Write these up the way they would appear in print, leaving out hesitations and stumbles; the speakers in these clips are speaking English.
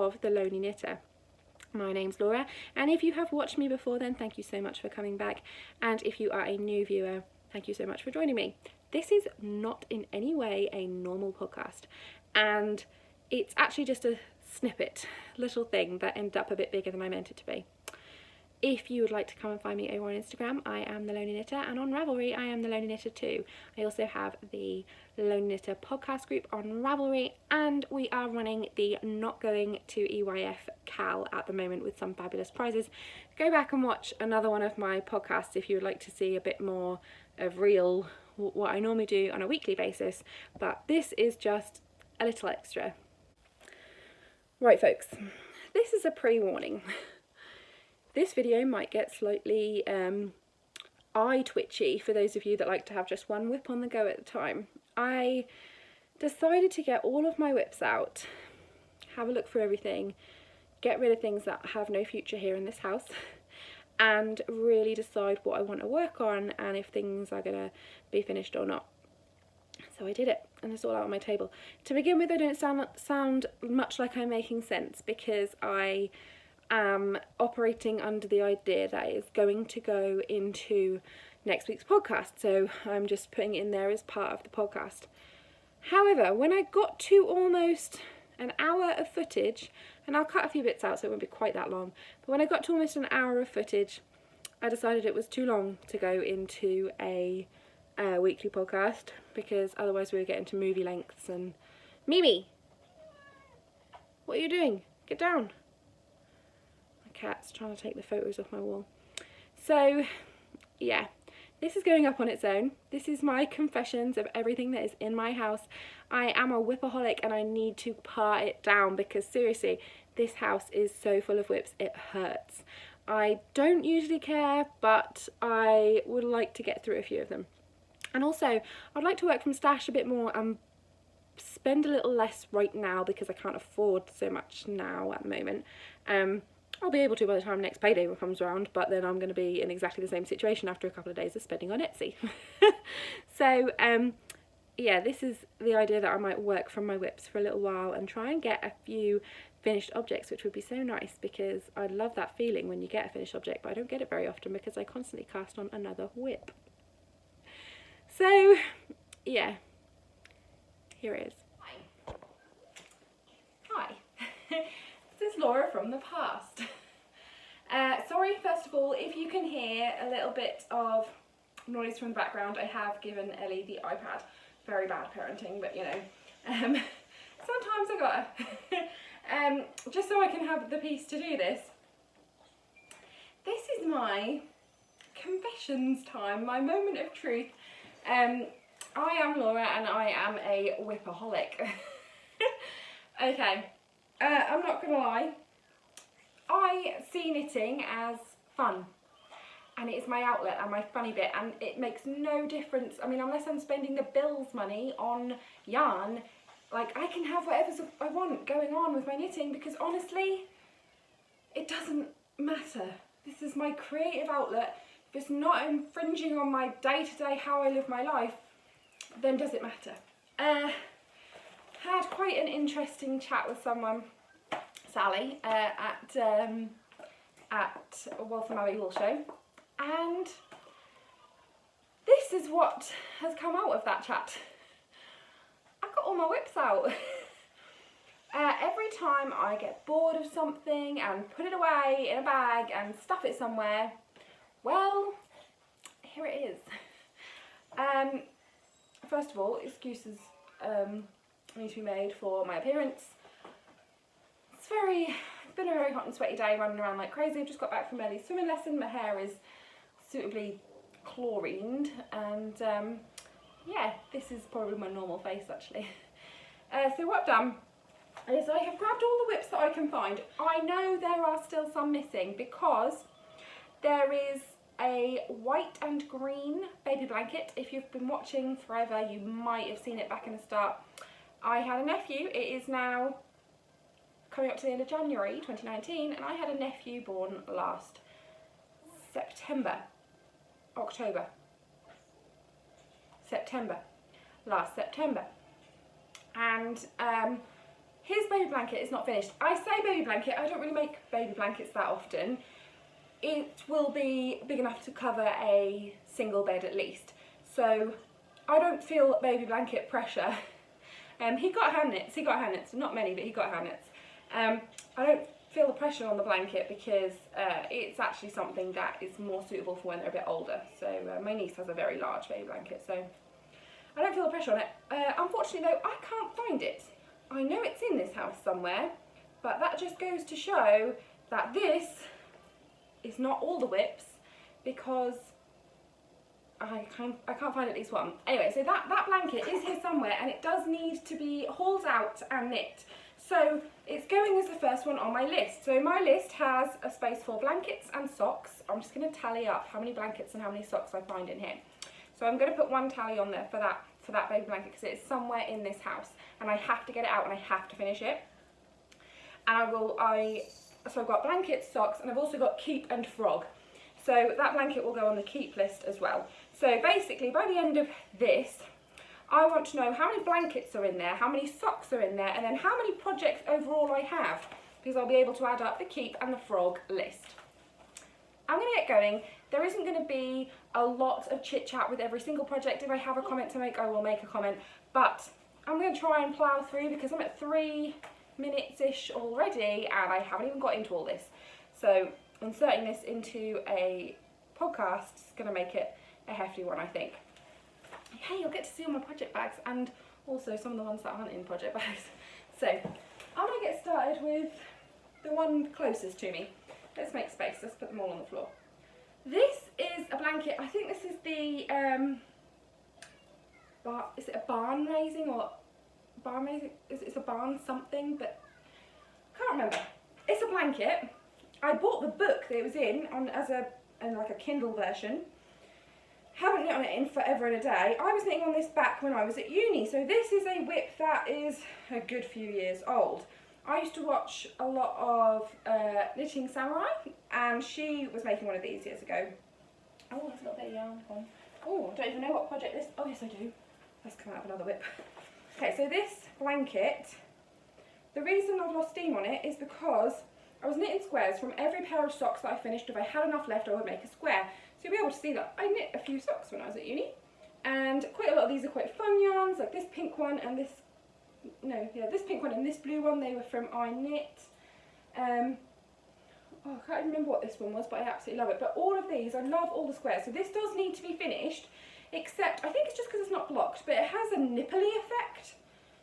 of The Lonely Knitter. My name's Laura, and if you have watched me before, then thank you so much for coming back, and if you are a new viewer, thank you so much for joining me. This is not in any way a normal podcast, and it's actually just a snippet, little thing that ended up a bit bigger than I meant it to be. If you would like to come and find me over on Instagram, I am The Lonely Knitter, and on Ravelry, I am The Lonely Knitter too. I also have the Lonely Knitter podcast group on Ravelry, and we are running the Not Going to EYF Cal at the moment with some fabulous prizes. Go back and watch another one of my podcasts if you would like to see a bit more of real, what I normally do on a weekly basis, but this is just a little extra. Right folks, this is a pre-warning. This video might get slightly eye twitchy for those of you that like to have just one whip on the go at a time. I decided to get all of my whips out, have a look through everything, get rid of things that have no future here in this house, and really decide what I want to work on and if things are going to be finished or not. So I did it, and it's all out on my table. To begin with, I don't sound much like I'm making sense because I am operating under the idea that it's going to go into next week's podcast, so I'm just putting it in there as part of the podcast. However, when I got to almost an hour of footage, and I'll cut a few bits out so it won't be quite that long, but when I got to almost an hour of footage, I decided it was too long to go into a weekly podcast, because otherwise we would get into movie lengths. And Mimi, what are you doing? Get down. Cat's trying to take the photos off my wall. So yeah, this is going up on its own. This is my confessions of everything that is in my house. I am a whipaholic and I need to par it down because seriously, this house is so full of whips, it hurts. I don't usually care, but I would like to get through a few of them. And also, I'd like to work from stash a bit more and spend a little less right now because I can't afford so much now at the moment. I'll be able to by the time next payday comes around, but then I'm going to be in exactly the same situation after a couple of days of spending on Etsy. So yeah, this is the idea that I might work from my whips for a little while and try and get a few finished objects, which would be so nice because I love that feeling when you get a finished object, but I don't get it very often because I constantly cast on another whip. So yeah, here it is. Hi. This is Laura from the past. Sorry, first of all, if you can hear a little bit of noise from the background. I have given Ellie the iPad. Very bad parenting, but you know, sometimes I gotta. Just so I can have the peace to do this. This is my confessions time, my moment of truth. I am Laura and I am a whipaholic. Okay. I'm not gonna lie, I see knitting as fun and it is my outlet and my funny bit, and it makes no difference. I mean, unless I'm spending the bills money on yarn, like I can have whatever I want going on with my knitting because honestly, it doesn't matter. This is my creative outlet. If it's not infringing on my day-to-day how I live my life, then does it matter? Had quite an interesting chat with someone, Sally, at Waltham Abbey Wool Show, and this is what has come out of that chat. I've got all my whips out. Every time I get bored of something and put it away in a bag and stuff it somewhere, well, here it is. First of all, excuses need to be made for my appearance. It's been a very hot and sweaty day, running around like crazy. I've just got back from Ellie's swimming lesson. My hair is suitably chlorined, and yeah, this is probably my normal face actually. So what I've done is I have grabbed all the whips that I can find. I know there are still some missing because there is a white and green baby blanket. If you've been watching forever, you might have seen it back in the start. I had a nephew, it is now coming up to the end of January 2019, and I had a nephew born last September, last September. And his baby blanket is not finished. I say baby blanket, I don't really make baby blankets that often. It will be big enough to cover a single bed at least. So I don't feel baby blanket pressure. He got hand knits, not many, but he got hand knits. I don't feel the pressure on the blanket because it's actually something that is more suitable for when they're a bit older. So my niece has a very large baby blanket, so I don't feel the pressure on it. Unfortunately though, I can't find it. I know it's in this house somewhere, but that just goes to show that this is not all the whips, because I can't find at least one. Anyway, so that blanket is here somewhere, and it does need to be hauled out and knit. So it's going as the first one on my list. So my list has a space for blankets and socks. I'm just going to tally up how many blankets and how many socks I find in here. So I'm going to put one tally on there for that baby blanket, because it's somewhere in this house and I have to get it out and I have to finish it. And so I've got blankets, socks, and I've also got keep and frog. So that blanket will go on the keep list as well. So basically by the end of this, I want to know how many blankets are in there, how many socks are in there, and then how many projects overall I have, because I'll be able to add up the keep and the frog list. I'm going to get going. There isn't going to be a lot of chit chat with every single project. If I have a comment to make, I will make a comment, but I'm going to try and plough through because I'm at 3 minutes-ish already and I haven't even got into all this. So inserting this into a podcast is going to make it a hefty one, I think. Hey, you'll get to see all my project bags and also some of the ones that aren't in project bags. So I'm going to get started with the one closest to me. Let's make space, let's put them all on the floor. This is a blanket, I think this is the, is it a barn raising or barn raising? It's a barn something, but can't remember. It's a blanket. I bought the book that it was in like a Kindle version. Haven't knit on it in forever and a day. I was knitting on this back when I was at uni, so this is a whip that is a good few years old. I used to watch a lot of Knitting Samurai, and she was making one of these years ago. Oh, there's a little bit of yarn on. Oh, I don't even know what project this. Oh yes, I do. Let's come out of another whip. Okay, so this blanket, the reason I've lost steam on it is because I was knitting squares from every pair of socks that I finished. If I had enough left, I would make a square. So you'll be able to see that I knit a few socks when I was at uni, and quite a lot of these are quite fun yarns, like this pink one and this. This pink one and this blue one, they were from I Knit. I can't even remember what this one was, but I absolutely love it. But all of these, I love all the squares. So this does need to be finished, except I think it's just because it's not blocked, but it has a nipply effect.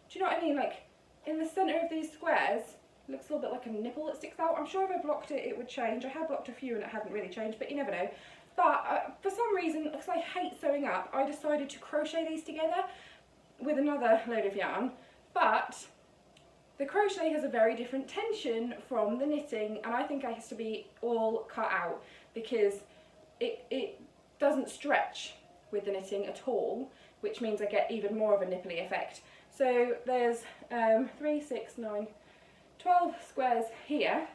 Do you know what I mean? Like in the centre of these squares, it looks a little bit like a nipple that sticks out. I'm sure if I blocked it, it would change. I had blocked a few and it hadn't really changed, but you never know. But for some reason, because I hate sewing up, I decided to crochet these together with another load of yarn. But the crochet has a very different tension from the knitting, and I think it has to be all cut out because it doesn't stretch with the knitting at all, which means I get even more of a nipply effect. So there's 3, 6, 9, 12 squares here,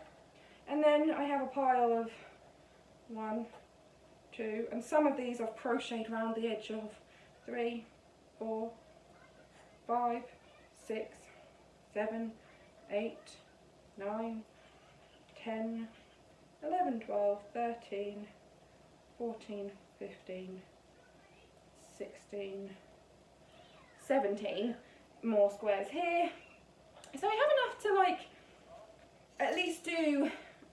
and then I have a pile of 1, 2, and some of these I've crocheted around the edge of 3, 4, 5, 6, 7, 8, 9, 10, 11, 12, 13, 14, 15, 16, 17 more squares here. So I have enough to like at least do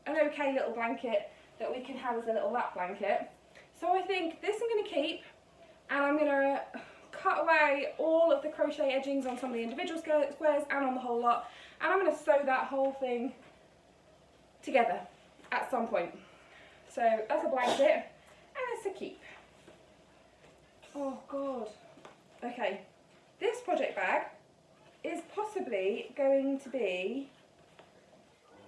an okay little blanket that we can have as a little lap blanket. So I think this I'm going to keep, and I'm going to cut away all of the crochet edgings on some of the individual squares and on the whole lot, and I'm going to sew that whole thing together at some point. So that's a blanket, and it's a keep. Oh god. Okay, this project bag is possibly going to be,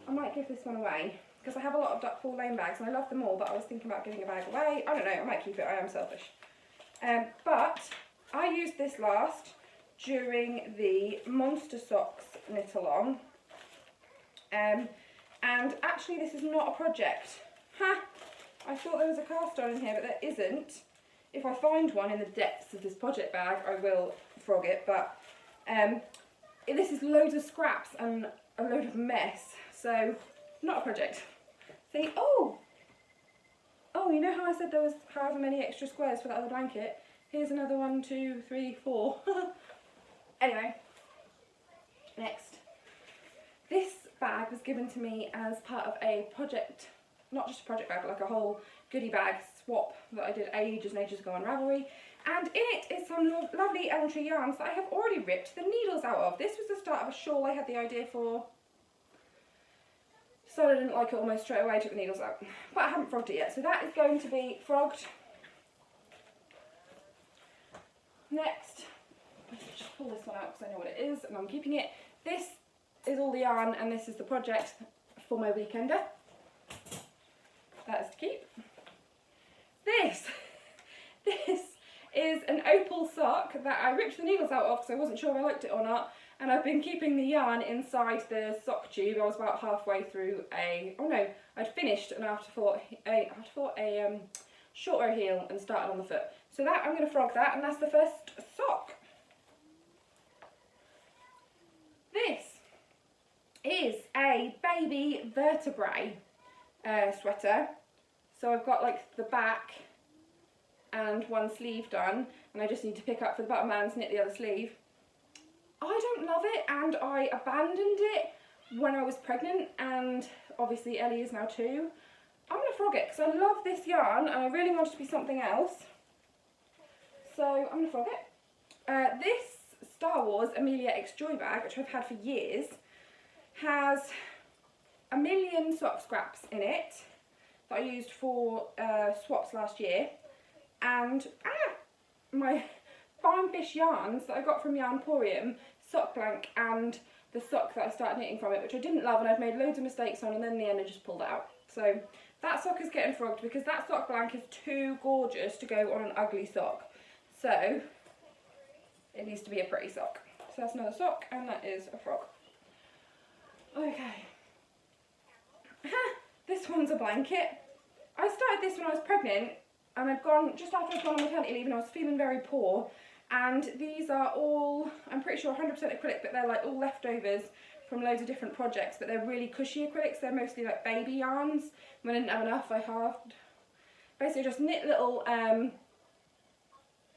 I might give this one away because I have a lot of Duckfall Lane bags and I love them all, but I was thinking about giving a bag away. I don't know, I might keep it, I am selfish. But I used this last during the Monster Socks knit along, and actually this is not a project. Ha! I thought there was a cast on in here, but there isn't. If I find one in the depths of this project bag, I will frog it, but this is loads of scraps and a load of mess, so not a project. See, oh, you know how I said there was however many extra squares for that other blanket? Here's another 1, 2, 3, 4. Anyway, next. This bag was given to me as part of a project, not just a project bag, but like a whole goodie bag swap that I did ages and ages ago on Ravelry. And in it is some lovely elm tree yarns that I have already ripped the needles out of. This was the start of a shawl I had the idea for. So I didn't like it almost straight away, I took the needles out. But I haven't frogged it yet, so that is going to be frogged. Next, let's just pull this one out because I know what it is and I'm keeping it. This is all the yarn and this is the project for my weekender. That is to keep. This is an opal sock that I ripped the needles out of because I wasn't sure if I liked it or not, and I've been keeping the yarn inside the sock tube. I was about halfway through I'd finished an afterthought shorter heel and started on the foot. So that, I'm going to frog that, and that's the first sock. This is a baby vertebrae sweater. So I've got like the back and one sleeve done, and I just need to pick up for the bottom and knit the other sleeve. I don't love it, and I abandoned it when I was pregnant, and obviously Ellie is now 2. I'm going to frog it because I love this yarn and I really want it to be something else. So I'm going to frog it. This Star Wars Amelia X Joy bag, which I've had for years, has a million sock scraps in it that I used for swaps last year, and my fine fish yarns that I got from Yarnporium, sock blank, and the sock that I started knitting from it, which I didn't love and I've made loads of mistakes on, and then in the end I just pulled it out. So that sock is getting frogged because that sock blank is too gorgeous to go on an ugly sock. So it needs to be a pretty sock. So that's another sock, and that is a frog. Okay. This one's a blanket. I started this when I was pregnant, and I'd gone, just after I'd gone on maternity leave, and I was feeling very poor. And these are all, I'm pretty sure 100% acrylic, but they're like all leftovers from loads of different projects, but they're really cushy acrylics. They're mostly like baby yarns. When I didn't have enough, I halved. Basically just knit little, you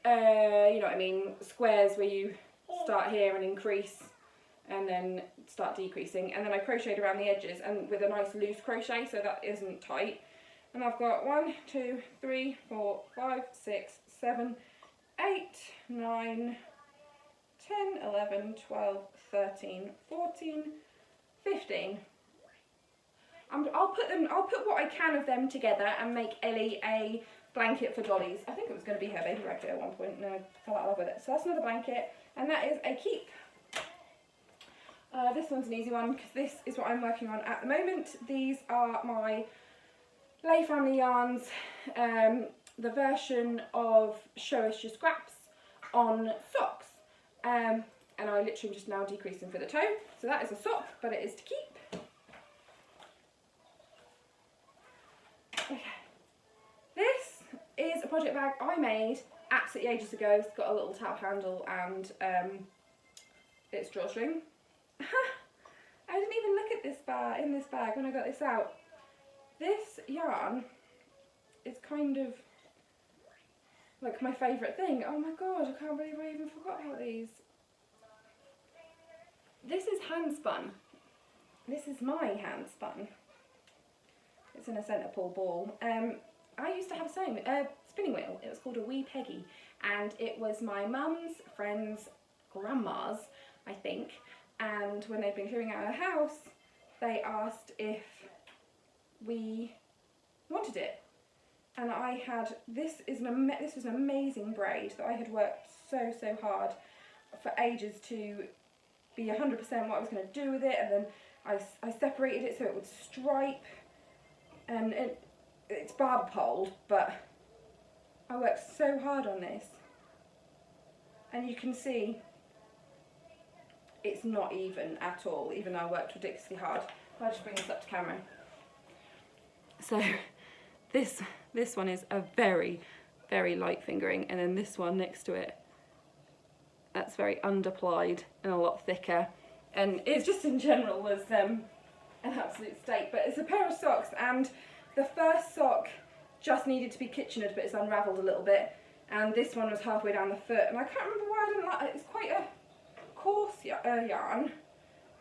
know what I mean, squares where you start here and increase and then start decreasing, and then I crocheted around the edges and with a nice loose crochet so that isn't tight. And I've got 1, 2, 3, 4, 5, 6, 7, 8, 9, 10, 11, 12, 13, 14, 15. I'll put what I can of them together and make Ellie a blanket for dollies. I think it was going to be her baby blanket at one point, and I fell out of love with it. So that's another blanket, and that is a keep. This one's an easy one because this is what I'm working on at the moment. These are my Lay Family yarns, the version of Show Us Your Scraps on socks. And I literally just now decreasing for the toe. So that is a sock, but it is to keep. Okay. This is a project bag I made absolutely ages ago. It's got a little tap handle and it's drawstring. I didn't even look at this bar in this bag when I got this out. This yarn is kind of like my favourite thing. Oh my god, I can't believe I even forgot about these. This is hand spun. This is my hand spun. It's in a centre pull ball. I used to have a spinning wheel. It was called a Wee Peggy, and it was my mum's friend's grandma's, I think. And when they'd been clearing out her house, they asked if we wanted it. And I had, this was an amazing braid that I had worked so hard for ages to be 100% what I was going to do with it, and then I separated it so it would stripe, and it's barber poled, but I worked so hard on this, and you can see it's not even at all, even though I worked ridiculously hard. I'll just bring this up to camera. So this one is a very light fingering, and then this one next to it, that's very underplied and a lot thicker. and it just in general was an absolute state. But it's a pair of socks, and the first sock just needed to be kitchenered, but it's unravelled a little bit, and this one was halfway down the foot, and I can't remember why I didn't like it. It's quite a coarse yarn,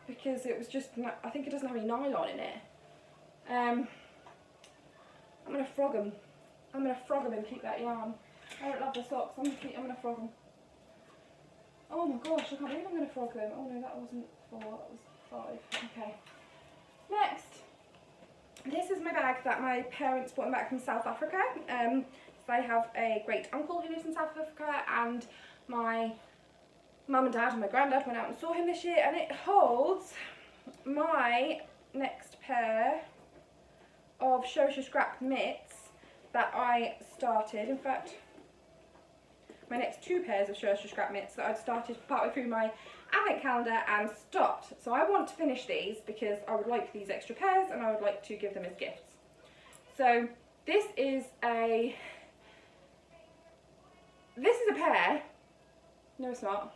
because it was just, I think it doesn't have any nylon in it. I'm going to frog them. I'm going to frog them and keep that yarn. I don't love the socks, I'm going to frog them. Oh my gosh, I can't believe I'm going to frog them. Oh no, that wasn't 4, that was 5. Okay. Next. This is my bag that my parents brought back from South Africa. So I have a great uncle who lives in South Africa, and my mum and dad and my granddad went out and saw him this year, and it holds my next pair of Shosha Scrap mitts that I started. In fact, my next 2 pairs of Shosha Scrap mitts that I'd started partway through my advent calendar and stopped. So I want to finish these because I would like these extra pairs and I would like to give them as gifts. So this is a pair. No, it's not.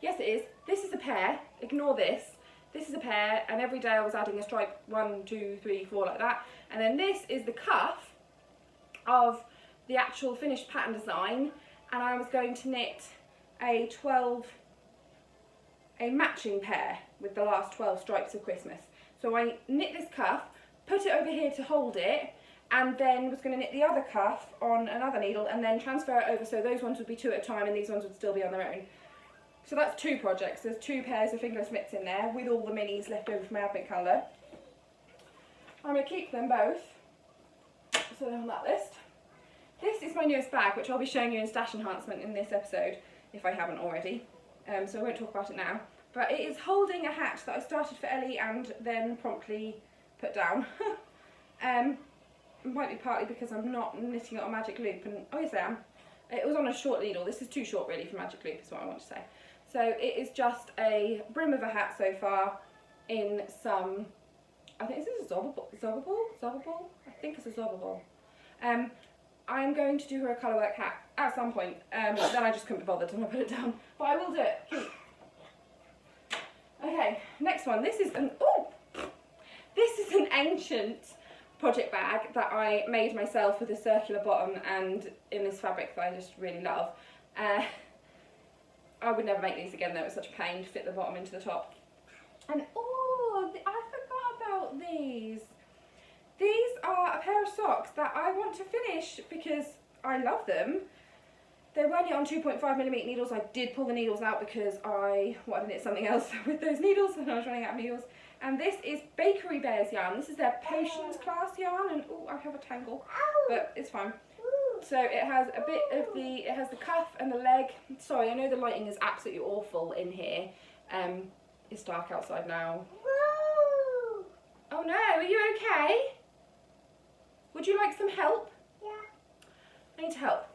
Yes, it is. This is a pair. Ignore this. This is a pair, and every day I was adding a stripe, 1, 2, 3, 4, like that. And then this is the cuff of the actual finished pattern design, and I was going to knit a matching pair with the last 12 stripes of Christmas. So I knit this cuff, put it over here to hold it, and then was going to knit the other cuff on another needle and then transfer it over, so those ones would be 2 at a time and these ones would still be on their own. So that's 2 projects. There's 2 pairs of fingerless mitts in there with all the minis left over from my advent calendar. I'm going to keep them both, so they're on that list. This is my newest bag, which I'll be showing you in stash enhancement in this episode, if I haven't already. So I won't talk about it now. But it is holding a hat that I started for Ellie and then promptly put down. It might be partly because I'm not knitting it on magic loop, and oh yes I am. It was on a short needle. This is too short really for magic loop is what I want to say. So it is just a brim of a hat so far in some, I think this is a Zobbable? I think it's a Zobbable. I'm going to do her a colourwork hat at some point, then I just couldn't be bothered and I put it down. But I will do it. Keep. Okay, next one. This is an ancient project bag that I made myself with a circular bottom and in this fabric that I just really love. I would never make these again though, it was such a pain to fit the bottom into the top. And I forgot about these. These are a pair of socks that I want to finish because I love them. They were only on 2.5mm needles. I did pull the needles out because I wanted to knit something else with those needles and I was running out of needles. And this is Bakery Bears yarn. This is their Potions class yarn, and I have a tangle, but it's fine. So it has a bit of it has the cuff and the leg. Sorry, I know the lighting is absolutely awful in here. It's dark outside now. Oh no, are you okay? Would you like some help? Yeah. I need help.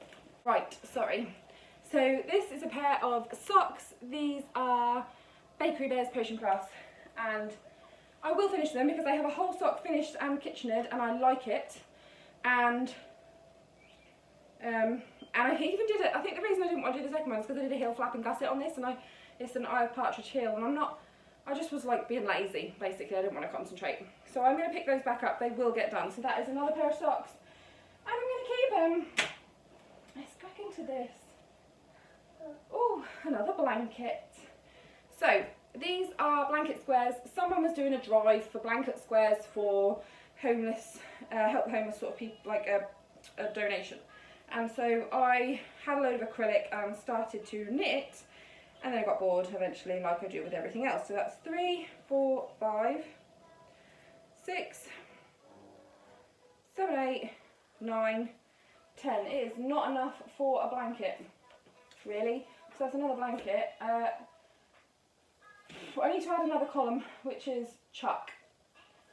Right, sorry. So this is a pair of socks. These are Bakery Bears Potion class, and I will finish them because I have a whole sock finished and kitchenered and I like it. And I even did it. I think the reason I didn't want to do the second one is because I did a heel flap and gusset on this, and it's an Eye of Partridge heel, and I just was like being lazy, basically. I didn't want to concentrate. So I'm going to pick those back up. They will get done. So that is another pair of socks. And I'm going to keep them. Let's crack into this. Oh, another blanket. So these are blanket squares. Someone was doing a drive for blanket squares for homeless, help the homeless sort of people, like a donation. And so I had a load of acrylic and started to knit, and then I got bored eventually, like I do with everything else. So that's 3, 4, 5, 6, 7, 8, 9, 10. It is not enough for a blanket, really. So that's another blanket. I need to add another column, which is chuck.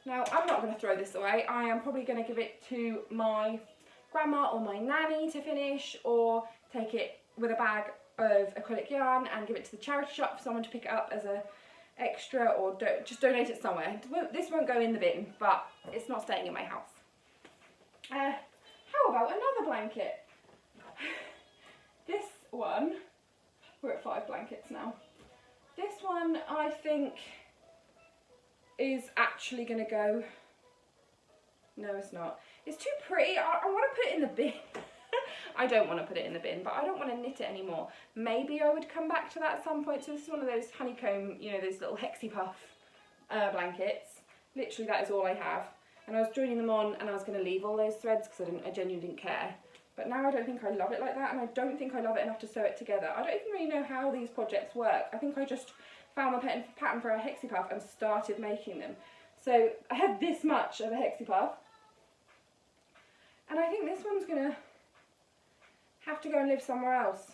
Now, I'm not going to throw this away. I am probably going to give it to my grandma or my nanny to finish, or take it with a bag of acrylic yarn and give it to the charity shop for someone to pick it up as a extra, or just donate it somewhere. This won't go in the bin, but it's not staying in my house. How about another blanket? This one, we're at 5 blankets now. This one I think is actually going to go, no it's not, it's too pretty. I want to put it in the bin. I don't want to put it in the bin, but I don't want to knit it anymore. Maybe I would come back to that at some point. So this is one of those honeycomb, you know, those little hexy puff blankets. Literally that is all I have. And I was joining them on and I was going to leave all those threads because I genuinely didn't care. But now I don't think I love it like that, and I don't think I love it enough to sew it together. I don't even really know how these projects work. I think I just found the pattern for a hexy puff and started making them. So I had this much of a hexy puff. And I think this one's going to have to go and live somewhere else.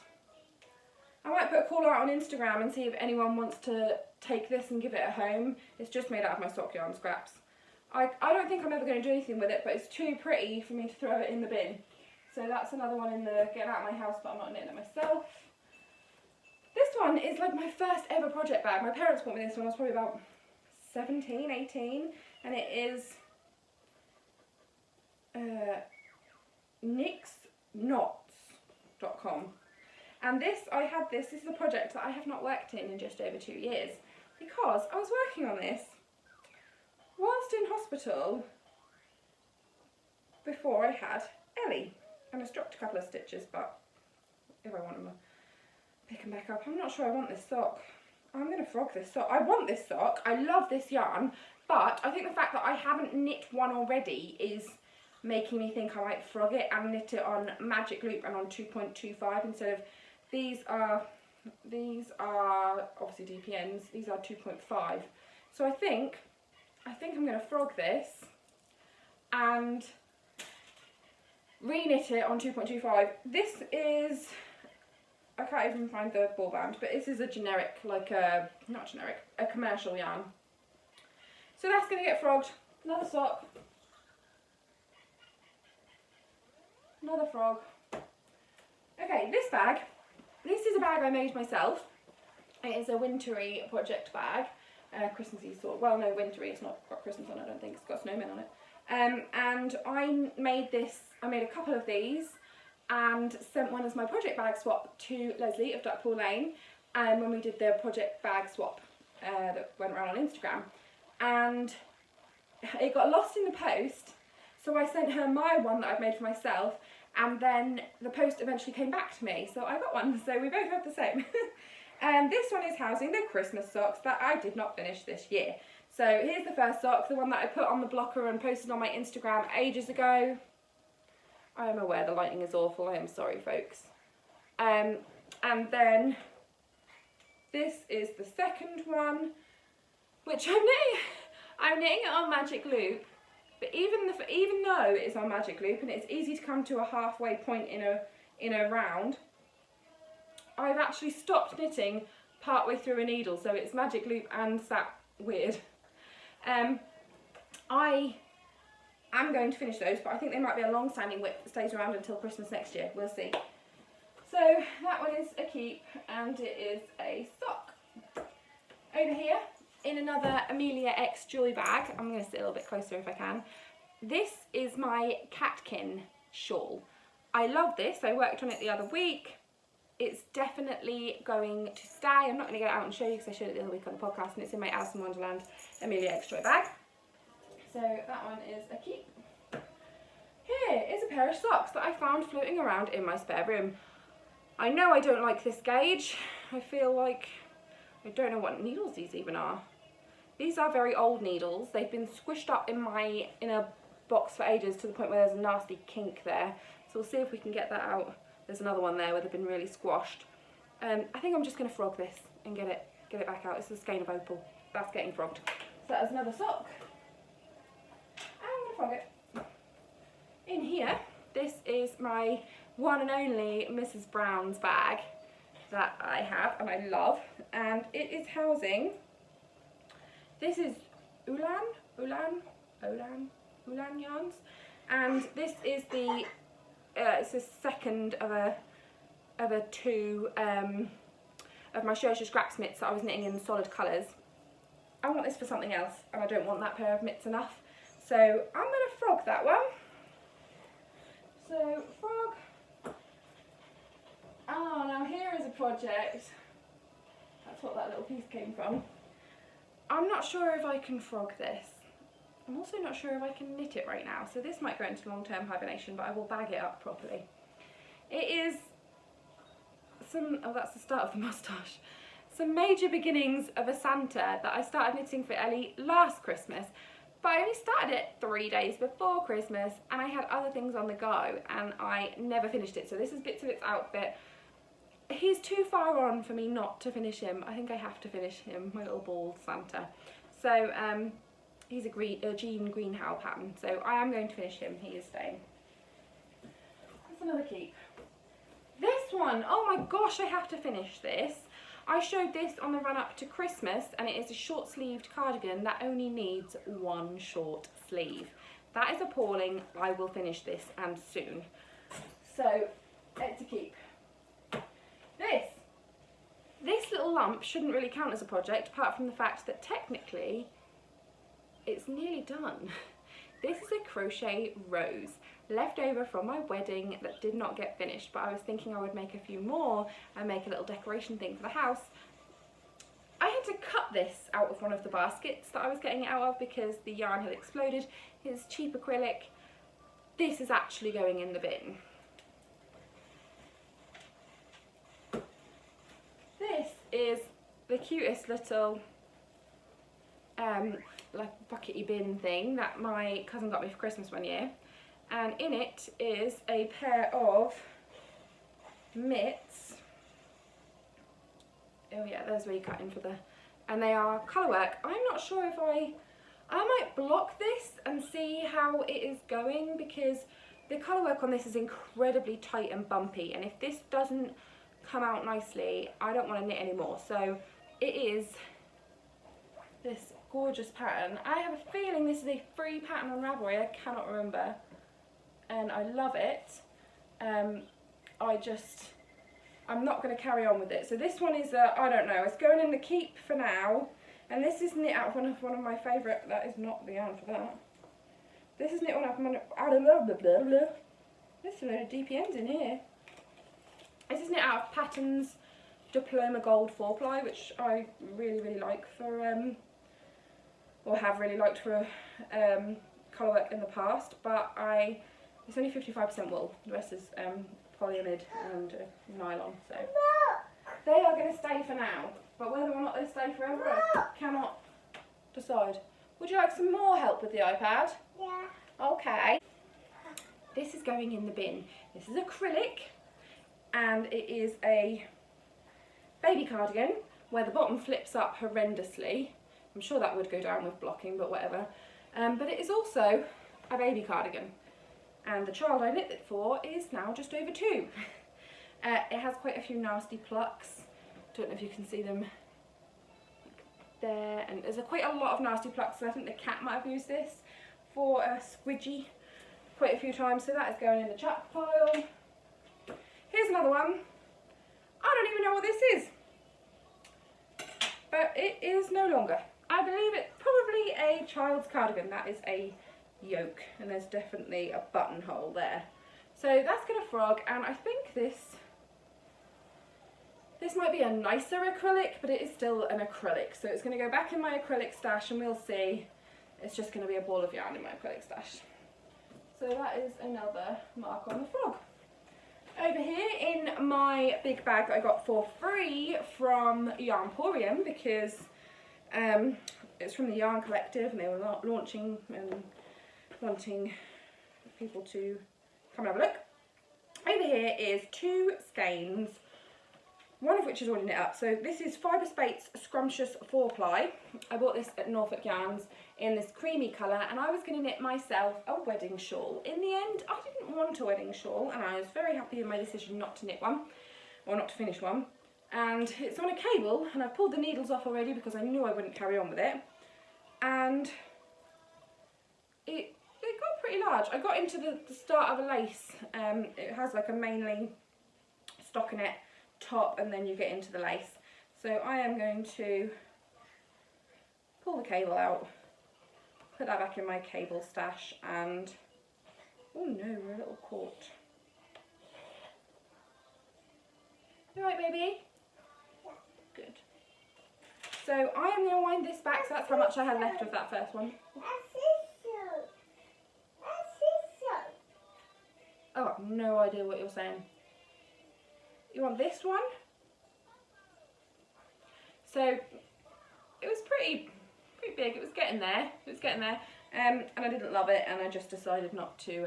I might put a call out on Instagram and see if anyone wants to take this and give it a home. It's just made out of my sock yarn scraps. I don't think I'm ever going to do anything with it, but it's too pretty for me to throw it in the bin. So that's another one in the getting out of my house, but I'm not knitting it myself. This one is like my first ever project bag. My parents bought me this when I was probably about 17, 18, and it is knixknots.com. And this is a project that I have not worked in just over 2 years, because I was working on this whilst in hospital before I had Ellie. And I dropped a couple of stitches, but if I want them, I'll pick them back up. I'm not sure I want this sock. I'm going to frog this sock. I want this sock. I love this yarn, but I think the fact that I haven't knit one already is making me think I might frog it and knit it on magic loop and on 2.25 instead of these are obviously DPNs. These are 2.5. So I think I'm going to frog this and re-knit it on 2.25. This is, I can't even find the ball band, but this is a generic, like a, not generic, a commercial yarn. So that's going to get frogged. Another sock. Another frog. Okay, this bag. This is a bag I made myself. It is a wintry project bag. Christmassy sort. Well, no, wintry. It's not got Christmas on it, I don't think. It's got snowmen on it. And I made this. I made a couple of these and sent one as my project bag swap to Leslie of Duckpool Lane when we did the project bag swap that went around on Instagram. And it got lost in the post, so I sent her my one that I've made for myself, and then the post eventually came back to me, so I got one, so we both have the same. And this one is housing the Christmas socks that I did not finish this year. So here's the first sock, the one that I put on the blocker and posted on my Instagram ages ago. I am aware the lighting is awful, I am sorry folks. And then this is the second one, which I'm knitting it on magic loop, but even though it's on magic loop and it's easy to come to a halfway point in a round, I've actually stopped knitting partway through a needle, so it's magic loop and sat weird. I am going to finish those, but I think they might be a long-standing whip that stays around until Christmas next year. We'll see. So that one is a keep, and it is a sock. Over here, in another Amelia X Joy bag, I'm going to sit a little bit closer if I can. This is my catkin shawl. I love this. I worked on it the other week. It's definitely going to stay. I'm not going to get it out and show you because I showed it the other week on the podcast, and it's in my Alice in Wonderland Amelia X Joy bag. So that one is a keep. Here is a pair of socks that I found floating around in my spare room. I know I don't like this gauge. I feel like I don't know what needles these even are. These are very old needles. They've been squished up in a box for ages to the point where there's a nasty kink there. So we'll see if we can get that out. There's another one there where they've been really squashed. I think I'm just going to frog this and get it back out. It's a skein of opal. That's getting frogged. So that's another sock. I'm going to frog it. In here, this is my one and only Mrs. Brown's bag that I have and I love, and it is housing, this is Ulan yarns, and this is the it's the second of a two of my Shosha Scraps mitts that I was knitting in solid colours. I want this for something else and I don't want that pair of mitts enough, so I'm going to frog that one. So frog. Oh, now here is a project. That's what that little piece came from. I'm not sure if I can frog this. I'm also not sure if I can knit it right now, so this might go into long-term hibernation, but I will bag it up properly. It is oh, that's the start of the moustache. Some major beginnings of a Santa that I started knitting for Ellie last Christmas, but I only started it 3 days before Christmas and I had other things on the go and I never finished it. So this is bits of its outfit. He's too far on for me not to finish him. I think I have to finish him, my little bald Santa. So he's a jean green howl pattern, so I am going to finish him. He is staying. That's another keep. This one, oh my gosh, I have to finish this. I showed this on the run up to Christmas and it is a short sleeved cardigan that only needs one short sleeve. That is appalling. I will finish this and soon. So, it's a keep. This little lump shouldn't really count as a project apart from the fact that technically it's nearly done. This is a crochet rose left over from my wedding that did not get finished, but I was thinking I would make a few more and make a little decoration thing for the house. I had to cut this out of one of the baskets that I was getting it out of because the yarn had exploded. It's cheap acrylic. This is actually going in the bin. This is the cutest little like buckety bin thing that my cousin got me for Christmas one year, and in it is a pair of mitts. Oh yeah, there's where you cut in for the, and they are colour work. I'm not sure if I might block this and see how it is going because the colour work on this is incredibly tight and bumpy, and if this doesn't come out nicely I don't want to knit anymore. So it is this gorgeous pattern. I have a feeling this is a free pattern on Ravelry, I cannot remember, and I love it. I'm not going to carry on with it. So this one is I don't know, it's going in the keep for now, and this is knit out of one of my favourite, that is not the yarn for that. This is knit one out of there's a load of DPNs in here. This is knit out of Patterns Diploma Gold 4-ply, which I really like for or have really liked for colour work in the past, but it's only 55% wool, the rest is polyamide and nylon, so they are going to stay for now, but whether or not they stay forever I cannot decide. Would you like some more help with the iPad? Yeah. Okay. This is going in the bin. This is acrylic and it is a baby cardigan where the bottom flips up horrendously. I'm sure that would go down with blocking, but whatever. But it is also a baby cardigan. And the child I knit it for is now just over 2. It has quite a few nasty plucks. Don't know if you can see them there. And there's quite a lot of nasty plucks, so I think the cat might have used this for a squidgy quite a few times. So that is going in the chuck pile. Here's another one. I don't even know what this is. But it is no longer. I believe it's probably a child's cardigan. That is a yoke, and there's definitely a buttonhole there. So that's going to frog, and I think this might be a nicer acrylic, but it is still an acrylic. So it's going to go back in my acrylic stash, and we'll see. It's just going to be a ball of yarn in my acrylic stash. So that is another mark on the frog. Over here in my big bag that I got for free from Yarnporium, because it's from the Yarn Collective and they were launching and wanting people to come and have a look. Over here is 2 skeins, one of which is already knit up. So this is Fibre Spates Scrumptious 4-ply. I bought this at Norfolk Yarns in this creamy colour, and I was going to knit myself a wedding shawl. In the end, I didn't want a wedding shawl, and I was very happy in my decision not to knit one, or not to finish one. And it's on a cable, and I've pulled the needles off already because I knew I wouldn't carry on with it. And it got pretty large. I got into the start of a lace. It has like a mainly stockinette top, and then you get into the lace. So I am going to pull the cable out, put that back in my cable stash, and oh no, we're a little caught. You alright, baby? Good. So So I am going to wind this back, so that's how much I had left of that first one. Oh, I've no idea what you're saying. You want this one? So it was pretty big. It was getting there. And I didn't love it, and I just decided not to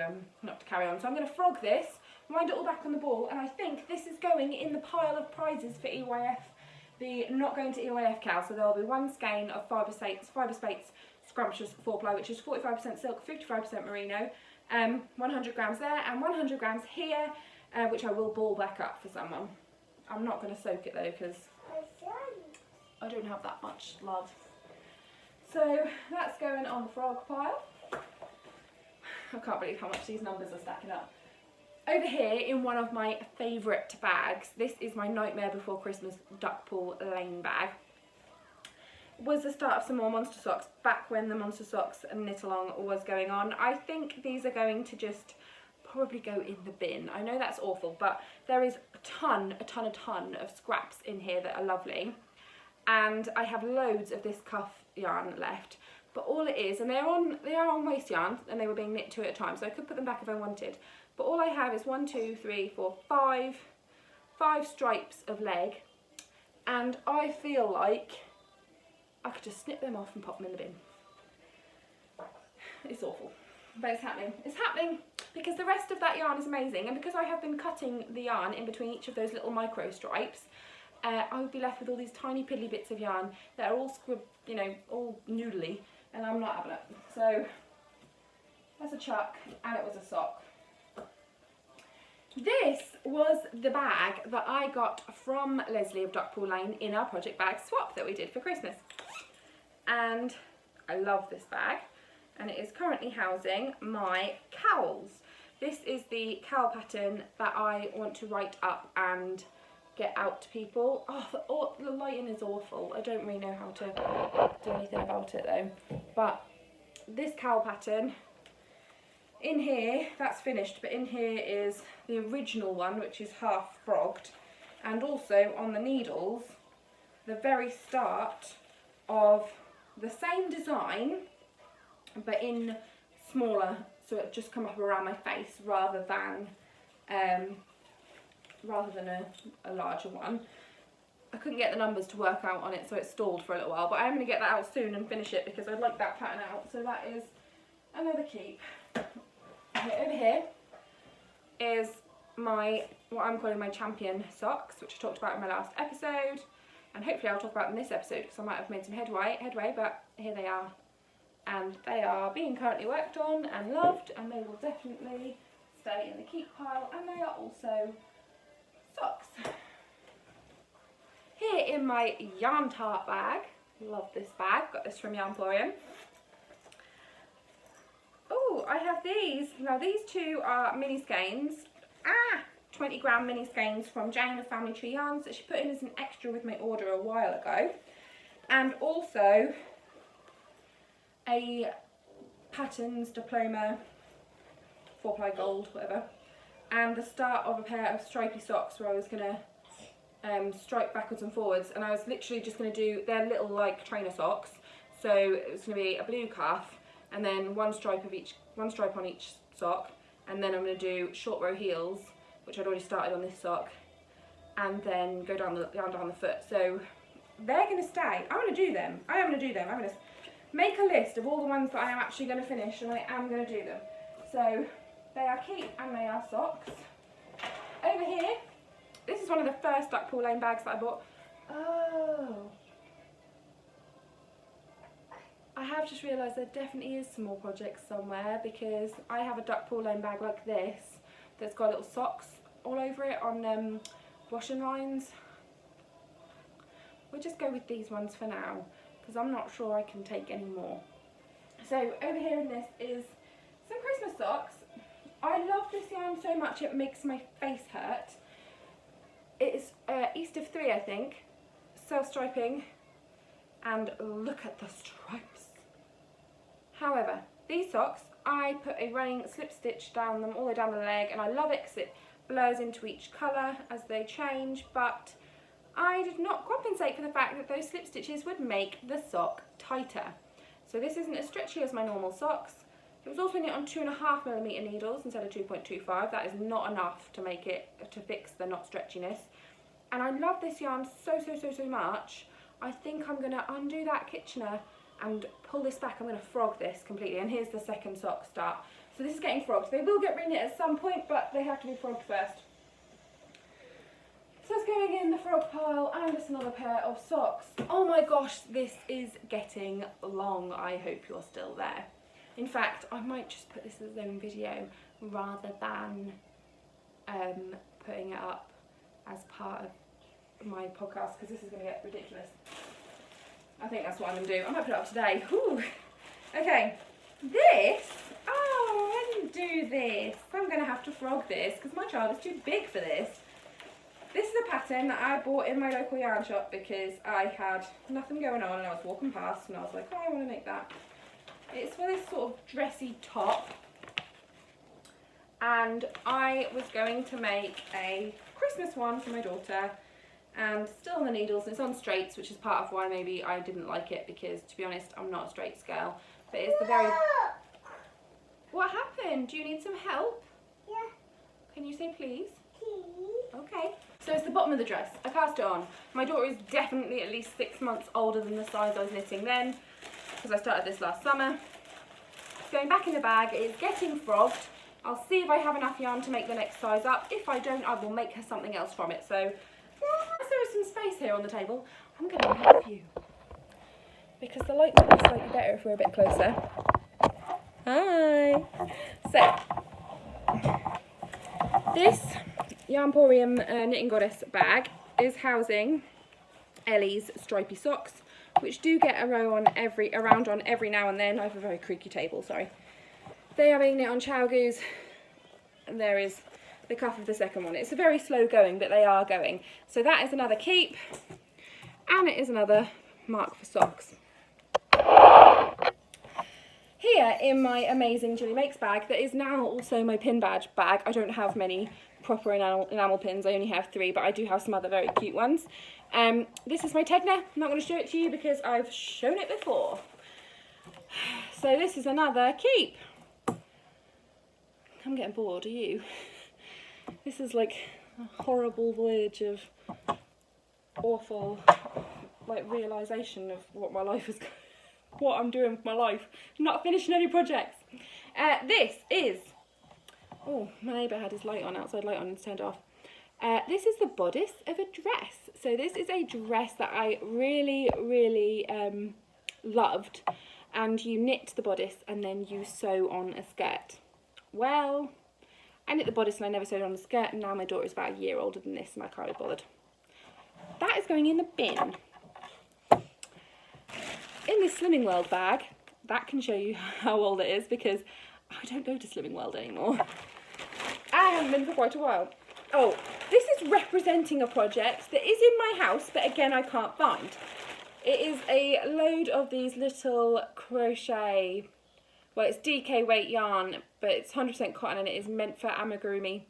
carry on. So I'm going to frog this, wind it all back on the ball, and I think this is going in the pile of prizes for EYF, the not going to EYF cow. So there'll be one skein of Fibre Spates Scrumptious 4-ply, which is 45% silk, 55% merino, 100 grams there, and 100 grams here, which I will ball back up for someone. I'm not going to soak it though, because I don't have that much love. So that's going on the frog pile. I can't believe how much these numbers are stacking up. Over here in one of my favourite bags, this is my Nightmare Before Christmas Duckpool Lane bag. Was the start of some more Monster Socks back when the Monster Socks and knit along was going on. I think these are going to just probably go in the bin. I know that's awful, but there is a ton of scraps in here that are lovely. And I have loads of this cuff yarn left, but all it is, and they are on waste yarn, and they were being knit 2 at a time, so I could put them back if I wanted, but all I have is 1, 2, 3, 4, 5 stripes of leg, and I feel like I could just snip them off and pop them in the bin. It's awful, but it's happening because the rest of that yarn is amazing, and because I have been cutting the yarn in between each of those little micro stripes, I would be left with all these tiny piddly bits of yarn that are all all noodly, and I'm not having it. So that's a chuck, and it was a sock. This was the bag that I got from Leslie of Duckpool Lane in our project bag swap that we did for Christmas. And I love this bag, and it is currently housing my cowls. This is the cowl pattern that I want to write up and get out to people. Oh, the lighting is awful. I don't really know how to do anything about it though. But this cowl pattern, in here, that's finished, but in here is the original one, which is half frogged. And also on the needles, the very start of the same design, but in smaller, so it just come up around my face rather than a larger one. I couldn't get the numbers to work out on it, so it stalled for a little while, but I am going to get that out soon and finish it because I'd like that pattern out, so that is another keep. Okay, over here is what I'm calling my champion socks, which I talked about in my last episode, and hopefully I'll talk about in this episode because I might have made some headway, but here they are, and they are being currently worked on and loved, and they will definitely stay in the keep pile, and they are also socks. Here in my yarn tart bag, love this bag, got this from Yarnporium. Oh, I have these. Now these two are mini skeins. 20 gram mini skeins from Jane of Family Tree Yarns that she put in as an extra with my order a while ago. And also a Patterns Diploma 4-ply gold, whatever. And the start of a pair of stripy socks where I was going to stripe backwards and forwards, and I was literally just going to do their little like trainer socks. So it was going to be a blue cuff and then one stripe on each sock, and then I'm going to do short row heels, which I'd already started on this sock, and then go down the foot. So they're going to stay. I'm going to do them. I'm going to make a list of all the ones that I am actually going to finish, and I am going to do them. So they are keep and they are socks. Over here, this is one of the first Duckpool Lane bags that I bought. Oh, I have just realised there definitely is some more projects somewhere, because I have a Duckpool Lane bag like this that's got little socks all over it on washing lines. We'll just go with these ones for now because I'm not sure I can take any more. So over here in this is some Christmas socks. I love this yarn so much it makes my face hurt. It's East of 3, I think, self-striping, and look at the stripes. However, these socks, I put a running slip stitch down them all the way down the leg, and I love it because it blurs into each colour as they change, but I did not compensate for the fact that those slip stitches would make the sock tighter. So this isn't as stretchy as my normal socks. It was also knit on 2.5mm needles instead of 2.25. That is not enough to make it, to fix the not stretchiness. And I love this yarn so much. I think I'm gonna undo that Kitchener and pull this back. I'm gonna frog this completely. And here's the second sock start. So this is getting frogged. They will get reknit at some point, but they have to be frogged first. So it's going in the frog pile, and it's another pair of socks. Oh my gosh, this is getting long. I hope you're still there. In fact, I might just put this as its own video rather than putting it up as part of my podcast, because this is going to get ridiculous. I think that's what I'm going to do. I might put it up today. Whew. Okay, this, oh, I didn't do this. I'm going to have to frog this because my child is too big for this. This is a pattern that I bought in my local yarn shop because I had nothing going on and I was walking past and I was like, oh, I want to make that. It's for this sort of dressy top, and I was going to make a Christmas one for my daughter, and still on the needles, and it's on straights, which is part of why maybe I didn't like it, because to be honest I'm not a straights girl, but it's the very... What happened? Do you need some help? Yeah. Can you say please? Please. Okay. So it's the bottom of the dress. I cast it on. My daughter is definitely at least 6 months older than the size I was knitting then, because I started this last summer. It's going back in the bag. It's getting frogged. I'll see if I have enough yarn to make the next size up. If I don't, I will make her something else from it. So as there is some space here on the table, I'm going to move you, because the light might be slightly better if we're a bit closer. Hi. So this Yarnporium Knitting Goddess bag is housing Ellie's stripy socks, which do get around on every now and then. I have a very creaky table, sorry. They are being knit on Chowgoos, and there is the cuff of the second one. It's a very slow going, but they are going. So that is another keep, and it is another mark for socks. Here in my amazing Julie Makes bag, that is now also my pin badge bag. I don't have many proper enamel pins, I only have 3, but I do have some other very cute ones. This is my Tegna. I'm not going to show it to you because I've shown it before. So this is another keep. I'm getting bored, are you? This is like a horrible voyage of awful, like, realisation of what my life is, what I'm doing with my life. Not finishing any projects. This is, oh, my neighbour had his light on, outside light on, and turned off. This is the bodice of a dress. So this is a dress that I really loved, and you knit the bodice and then you sew on a skirt. Well, I knit the bodice and I never sewed on the skirt, and now my daughter is about a year older than this and I can't be bothered. That is going in the bin. In this Slimming World bag, that can show you how old it is, because I don't go to Slimming World anymore. I haven't been for quite a while. Oh, this is representing a project that is in my house, but again I can't find. It is a load of these little crochet, well, it's DK weight yarn, but it's 100% cotton and it is meant for amigurumi.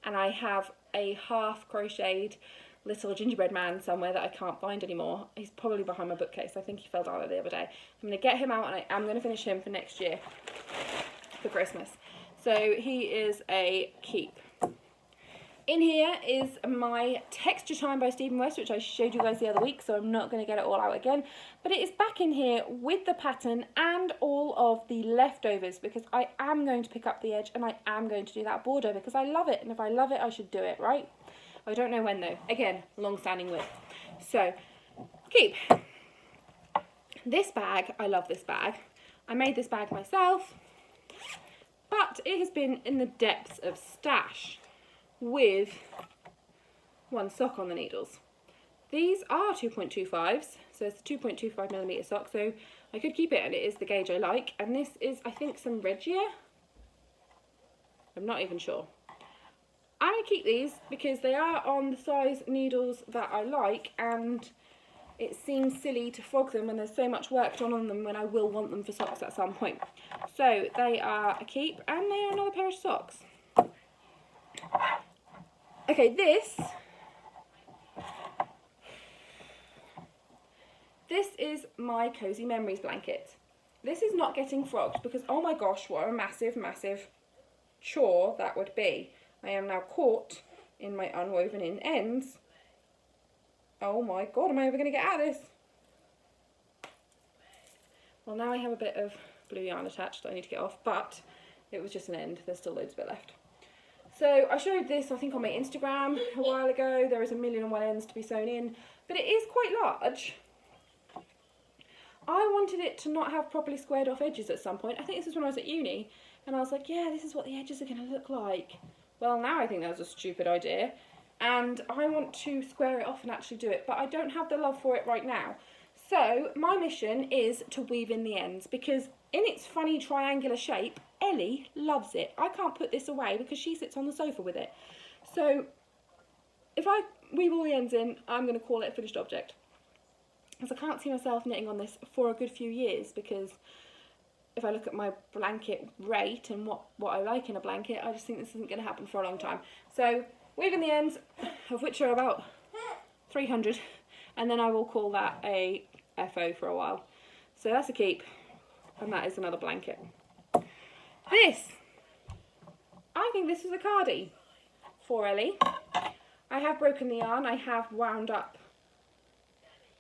And I have a half crocheted little gingerbread man somewhere that I can't find anymore. He's probably behind my bookcase. I think he fell down there the other day. I'm going to get him out, and I am going to finish him for next year, for Christmas. So he is a keep. In here is my Texture Time by Stephen West, which I showed you guys the other week, so I'm not going to get it all out again. But it is back in here with the pattern and all of the leftovers, because I am going to pick up the edge and I am going to do that border because I love it. And if I love it, I should do it, right? I don't know when though. Again, long-standing width. So, keep. This bag, I love this bag. I made this bag myself, but it has been in the depths of stash with one sock on the needles. These are 2.25s, so it's a 2.25mm sock, so I could keep it, and it is the gauge I like. And this is, I think, some Regia. I'm not even sure. I'm going to keep these because they are on the size needles that I like, and it seems silly to frog them when there's so much work done on them when I will want them for socks at some point. So they are a keep, and they are another pair of socks. Okay, this This is my Cozy Memories blanket. This is not getting frogged because, oh my gosh, what a massive, massive chore that would be. I am now caught in my unwoven in ends. Oh my god, am I ever going to get out of this? Well, now I have a bit of blue yarn attached that I need to get off, but it was just an end. There's still loads of it left. So I showed this, I think, on my Instagram a while ago. There is 1,000,001 ends to be sewn in, but it is quite large. I wanted it to not have properly squared off edges at some point. I think this is when I was at uni, and I was like, yeah, this is what the edges are going to look like. Well, now I think that was a stupid idea, and I want to square it off and actually do it, but I don't have the love for it right now. So my mission is to weave in the ends, because in its funny triangular shape, Ellie loves it. I can't put this away because she sits on the sofa with it. So if I weave all the ends in, I'm going to call it a finished object. Because I can't see myself knitting on this for a good few years, because if I look at my blanket rate and what I like in a blanket, I just think this isn't going to happen for a long time. So weaving the ends, of which are about 300, and then I will call that a FO for a while. So that's a keep, and that is another blanket. This, I think this is a cardie for Ellie. I have broken the yarn, I have wound up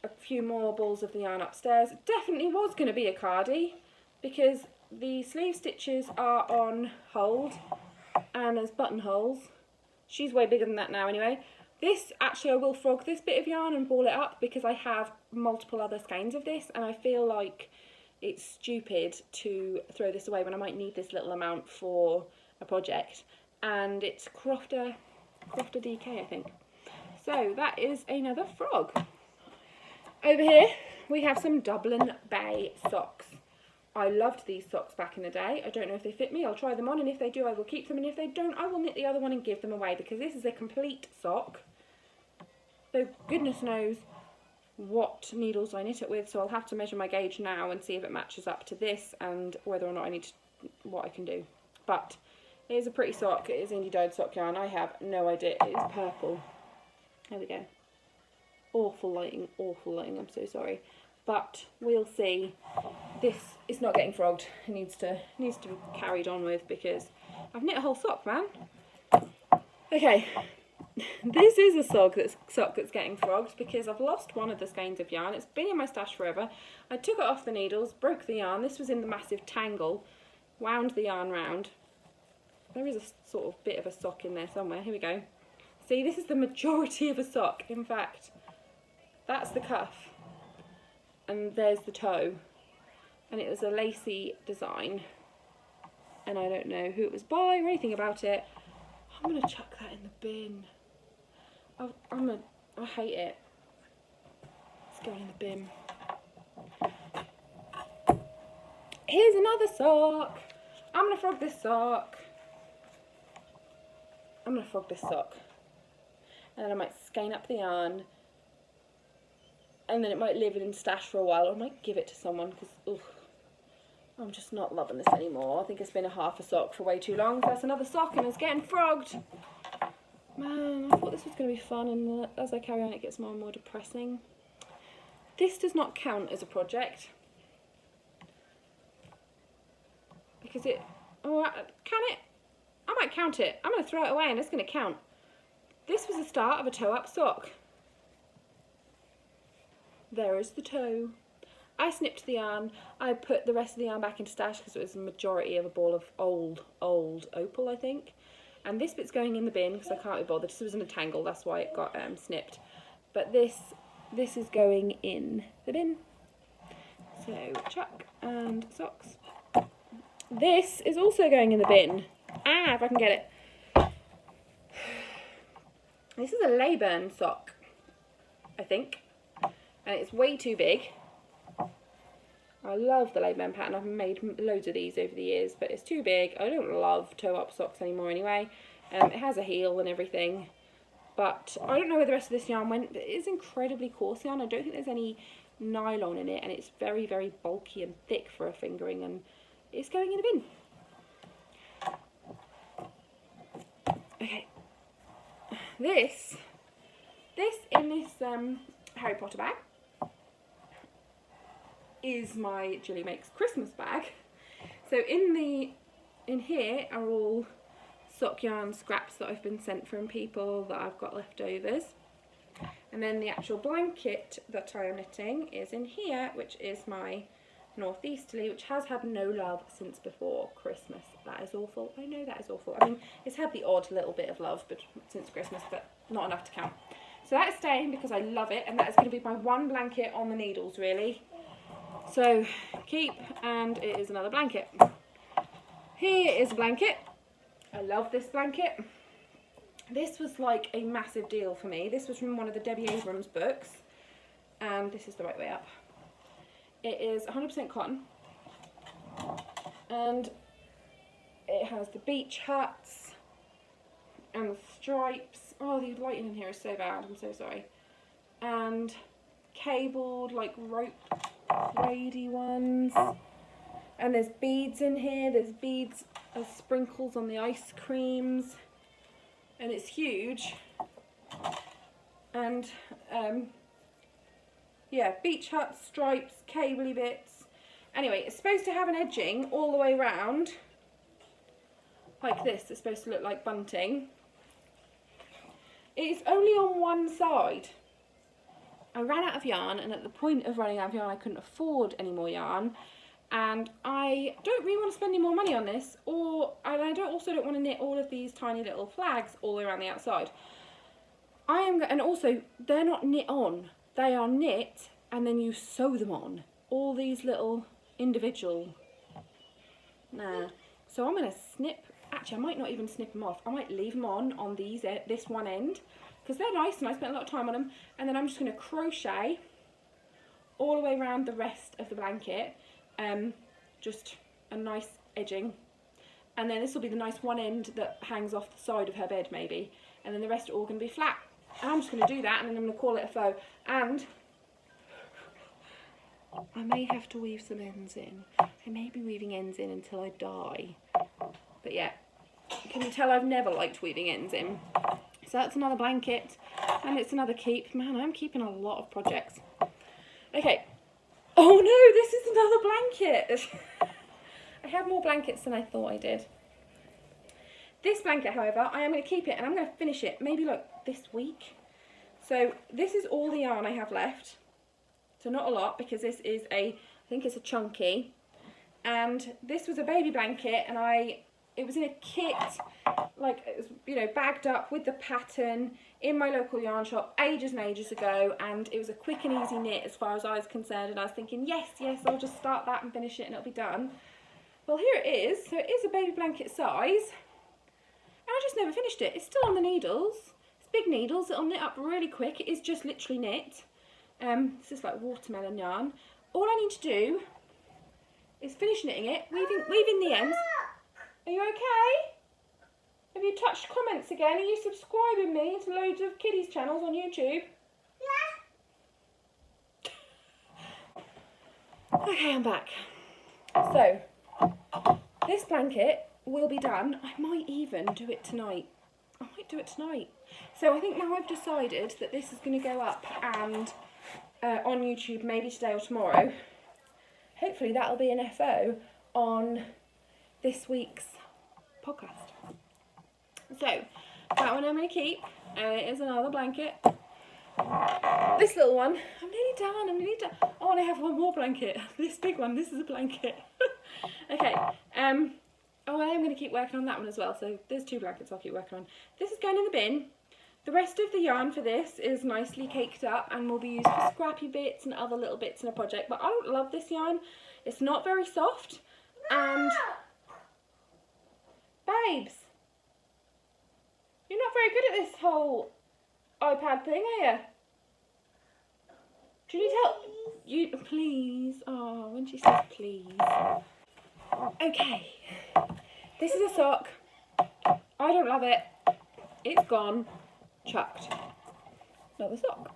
a few more balls of the yarn upstairs. It definitely was going to be a cardie because the sleeve stitches are on hold and there's buttonholes. She's way bigger than that now anyway. This, actually I will frog this bit of yarn and ball it up because I have multiple other skeins of this and I feel like it's stupid to throw this away when I might need this little amount for a project. And it's Crofter DK, I think. So that is another frog. Over here we have some Dublin Bay socks. I loved these socks back in the day. I don't know if they fit me. I'll try them on, and if they do I will keep them, and if they don't I will knit the other one and give them away, because this is a complete sock. Though goodness knows what needles I knit it with, so I'll have to measure my gauge now and see if it matches up to this and whether or not I need to, what I can do. But it is a pretty sock. It is indie dyed sock yarn. I have no idea. It is purple. There we go. Awful lighting, I'm so sorry. But we'll see. This is not getting frogged. It needs to be carried on with because I've knit a whole sock, man. Okay, this is a sock that's getting frogged because I've lost one of the skeins of yarn. It's been in my stash forever. I took it off the needles, broke the yarn. This was in the massive tangle, wound the yarn round. There is a sort of bit of a sock in there somewhere. Here we go. See, this is the majority of a sock. In fact, that's the cuff, and there's the toe, and it was a lacy design, and I don't know who it was by or anything about it. I'm gonna chuck that in the bin. I hate it. It's going in the bin. Here's another sock. I'm gonna frog this sock. And then I might skein up the yarn, and then it might live in stash for a while, or I might give it to someone because I'm just not loving this anymore. I think it's been a half a sock for way too long. So that's another sock and it's getting frogged. Man, I thought this was going to be fun, and as I carry on it gets more and more depressing. This does not count as a project because it, can it? I might count it. I'm going to throw it away and it's going to count. This was the start of a toe-up sock. There is the toe. I snipped the yarn. I put the rest of the yarn back into stash because it was the majority of a ball of old opal, I think. And this bit's going in the bin because I can't be bothered. This was in a tangle, that's why it got snipped. But this is going in the bin. So chuck and socks. This is also going in the bin. If I can get it. This is a Leyburn sock, I think. And it's way too big. I love the Leyburn pattern. I've made loads of these over the years, but it's too big. I don't love toe-up socks anymore anyway. It has a heel and everything, but I don't know where the rest of this yarn went, but it is incredibly coarse yarn. I don't think there's any nylon in it, and it's very, very bulky and thick for a fingering, and it's going in a bin. Okay. This in this Harry Potter bag is my Jilly Makes Christmas bag. So in here are all sock yarn scraps that I've been sent from people that I've got leftovers. And then the actual blanket that I am knitting is in here, which is my northeasterly, which has had no love since before Christmas. That is awful. I know that is awful. I mean, it's had the odd little bit of love but since Christmas, but not enough to count. So that is staying because I love it, and that is going to be my one blanket on the needles, really. So keep, and it is another blanket. Here is a blanket. I love this blanket. This was like a massive deal for me. This was from one of the Debbie Abrams books, and this is the right way up. It is 100% cotton, and it has the beach huts and the stripes. Oh, the lighting in here is so bad, I'm so sorry. And cabled, like rope braidy ones. And there's beads in here. There's beads as sprinkles on the ice creams. And it's huge. And yeah, beach huts, stripes, cabley bits. Anyway, it's supposed to have an edging all the way around. Like this. It's supposed to look like bunting. It's only on one side. I ran out of yarn, and at the point of running out of yarn I couldn't afford any more yarn, and I don't really want to spend any more money on this, and I also don't want to knit all of these tiny little flags all the way around the outside. And also they're not knit on, they are knit and then you sew them on, all these little individual. So I'm going to snip. Actually, I might not even snip them off. I might leave them on this one end, because they're nice and I spent a lot of time on them. And then I'm just going to crochet all the way around the rest of the blanket, just a nice edging. And then this will be the nice one end that hangs off the side of her bed maybe. And then the rest are all going to be flat. And I'm just going to do that, and then I'm going to call it a faux. And I may have to weave some ends in. I may be weaving ends in until I die. But yeah, can you tell I've never liked weaving ends in? So that's another blanket, and it's another keep. Man, I'm keeping a lot of projects. Okay. Oh no, this is another blanket. I have more blankets than I thought I did. This blanket, however, I am going to keep it, and I'm going to finish it maybe like this week. So this is all the yarn I have left. So not a lot, because this is I think it's a chunky. And this was a baby blanket, and it was in a kit, like it was, you know, bagged up with the pattern in my local yarn shop ages and ages ago, and it was a quick and easy knit as far as I was concerned, and I was thinking, yes, I'll just start that and finish it and it'll be done. Well, here it is. So it is a baby blanket size, and I just never finished it. It's still on the needles. It's big needles. It'll knit up really quick. It is just literally knit. This is like watermelon yarn. All I need to do is finish knitting it, weaving the ends. Are you okay? Have you touched comments again? Are you subscribing me to loads of kiddies channels on YouTube? Yeah. Okay, I'm back. So, this blanket will be done. I might even do it tonight. So I think now I've decided that this is going to go up and on YouTube maybe today or tomorrow. Hopefully that'll be an FO on this week's podcast. So that one I'm going to keep. It is another blanket. This little one, I'm nearly done. Oh, and I have one more blanket. This big one, this is a blanket. Okay. Oh, I am going to keep working on that one as well. So there's two blankets I'll keep working on. This is going in the bin. The rest of the yarn for this is nicely caked up and will be used for scrappy bits and other little bits in a project. But I don't love this yarn. It's not very soft. And babes, you're not very good at this whole iPad thing, are you? Do you need help? You please. Oh, when she says please. Okay. This is a sock. I don't love it. It's gone. Chucked. Another sock.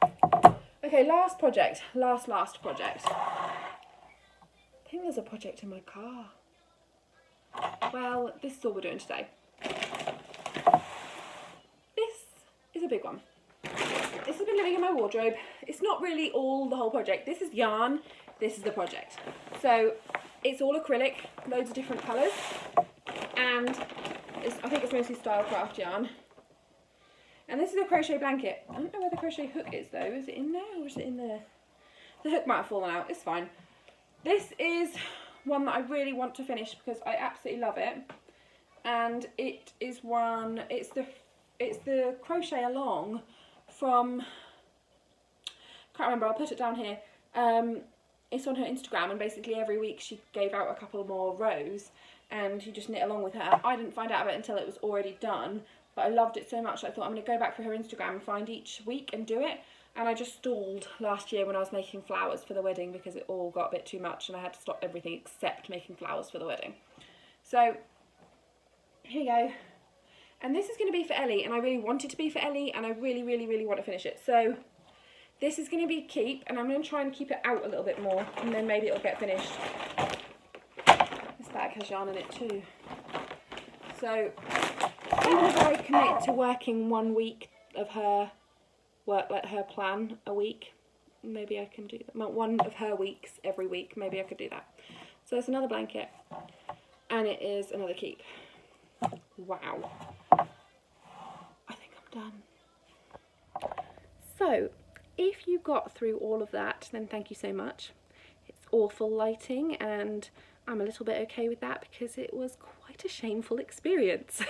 Okay, last project. Last project. I think there's a project in my car. Well, this is all we're doing today. This is a big one. This has been living in my wardrobe. It's not really all the whole project. This is yarn. this is the project. So it's all acrylic, loads of different colours, and I think it's mostly style craft yarn. And this is a crochet blanket. I don't know where the crochet hook is though. Is it in there or is it in there? The hook might have fallen out, it's fine. This is one that I really want to finish because I absolutely love it. And it is one, it's the crochet along from, can't remember, I'll put it down here. It's on her Instagram, and basically every week she gave out a couple more rows and you just knit along with her. I didn't find out about it until it was already done, but I loved it so much I thought I'm going to go back through her Instagram and find each week and do it. And I just stalled last year when I was making flowers for the wedding because it all got a bit too much and I had to stop everything except making flowers for the wedding. So here you go. And this is going to be for Ellie, and I really want it to be for Ellie, and I really, really, really want to finish it. So this is going to be keep, and I'm going to try and keep it out a little bit more, and then maybe it'll get finished. This bag has yarn in it too. So even if I commit to working 1 week of her work, let her plan a week, maybe I can do that. One of her weeks every week, maybe I could do that. So it's another blanket, and it is another keep. Wow. I think I'm done. So if you got through all of that, then thank you so much. It's awful lighting, and I'm a little bit okay with that because it was quite a shameful experience.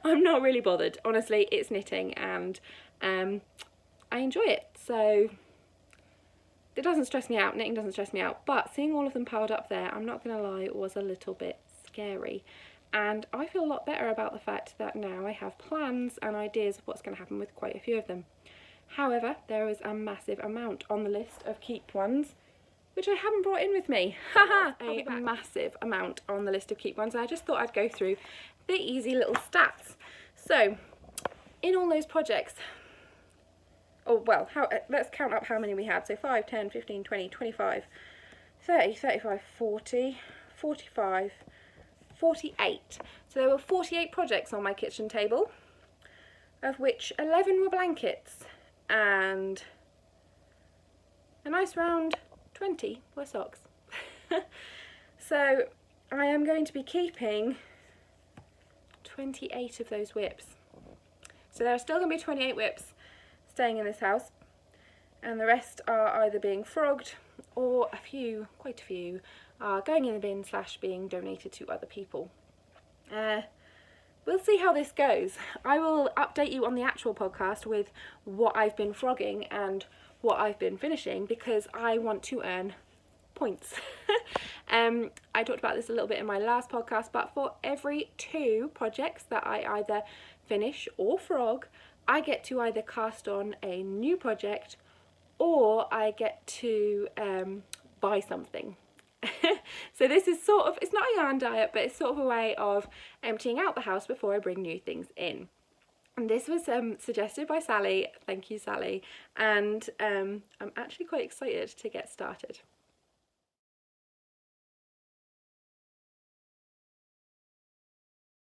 I'm not really bothered. Honestly, it's knitting and I enjoy it. So it doesn't stress me out. Knitting doesn't stress me out. But seeing all of them piled up there, I'm not going to lie, it was a little bit scary. And I feel a lot better about the fact that now I have plans and ideas of what's going to happen with quite a few of them. However, there is a massive amount on the list of keep ones, which I haven't brought in with me. Haha! A massive amount on the list of keep ones. I just thought I'd go through the easy little stats. So, in all those projects, let's count up how many we had. So 5, 10, 15, 20, 25, 30, 35, 40, 45, 48. So there were 48 projects on my kitchen table, of which 11 were blankets and a nice round 20 were socks. So I am going to be keeping 28 of those whips. So there are still going to be 28 whips staying in this house, and the rest are either being frogged or quite a few, are going in the bin / being donated to other people. We'll see how this goes. I will update you on the actual podcast with what I've been frogging and what I've been finishing, because I want to earn points. I talked about this a little bit in my last podcast, but for every 2 projects that I either finish or frog, I get to either cast on a new project or I get to buy something. So this is sort of, it's not a yarn diet, but it's sort of a way of emptying out the house before I bring new things in. And this was suggested by Sally. Thank you, Sally. And I'm actually quite excited to get started.